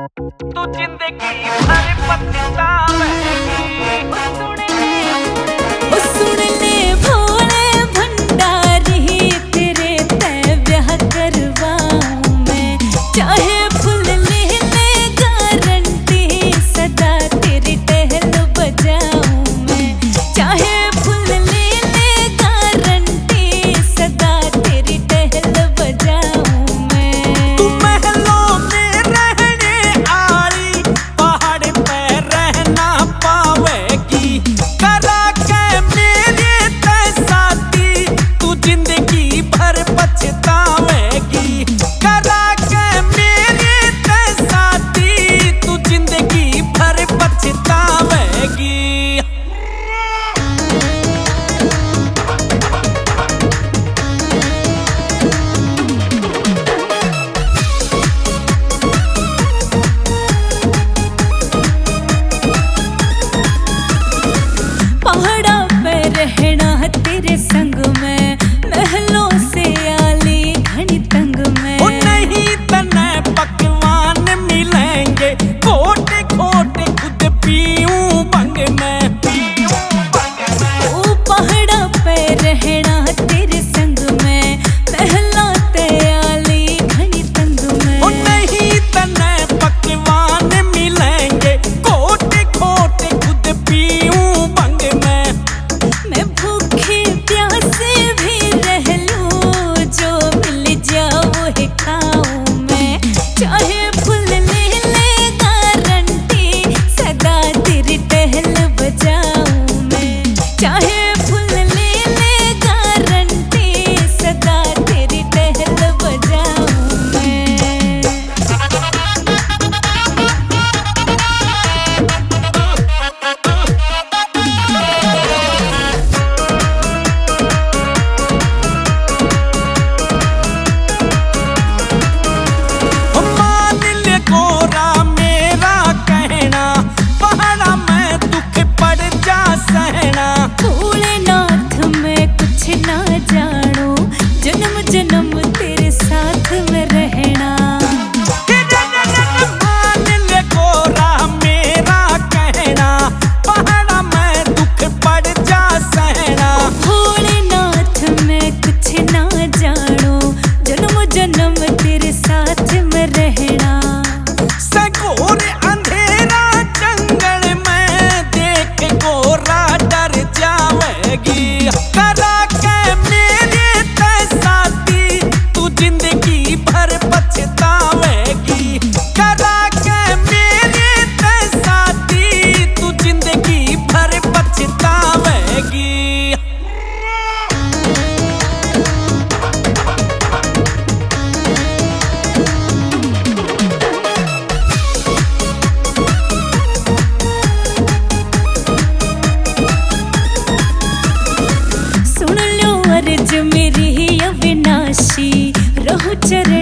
तू जिंदगी भर पछतावेगी। सुन ले भोले भंडारी, तेरे तय ब्याह करवाऊं मैं। चाहे फुल ले ले गारंटी, सदा तेरी टहल बजाऊं मैं। चाहे फुल ले ले गारंटी, सदा तेरी टहल बजाऊं मैं। तू महलों में रहने आली, पहाड़ पे रह ना पावेगी। करा के मेरे तय साथी, तू जिंदगी भर पछतावेगी। करा के मेरे तय साथी, तू जिंदगी भर पछतावेगी। पहाड़ा पे रहना तेरे संग में, महलों से आली घनी तंग में। ओ नहीं तने पकवान मिलेंगे, खोटे खोटे खुद पीऊं बंग में। ओ पहाड़ा पे रहना तेरे संग में, महलों से आली घनी तंग में। ओ नहीं तने पकवान मिलेंगे, खोटे खोटे खुद पीऊं बंग में। मैं भूखी प्यासे भी रह लूं, जो मिल जाओ वही खाऊं मैं। चाहे फुल ले ले गारंटी, सदा तेरी टहल बजाऊं मैं। चाहे फुल ले ले गारंटी, सदा तेरी टहल बजाऊं मैं। ओ मान ले गोरा मेरा कहना, पहाड़ा में दुख पड़ जा सहना। भोलेनाथ मैं कुछ ना जानू, जन्म जन्म तेरे साथ में रहना। मान ले गोरा मेरा कहना, पहाड़ा में दुख पड़ जा सहना। भोलेनाथ मैं कुछ ना जानू, जन्म जन्म तेरे साथ में रहना। सगोर अंधेरा जंगल में देख गोरा डर जावेगी। करा के मेरे तय साथी, तू जिंदगी भर पछतावेगी। करा के मेरे तय साथी, तू जिंदगी भर पछतावेगी। सुन लो अर्ज मेरी अविनाशी, रहु चरण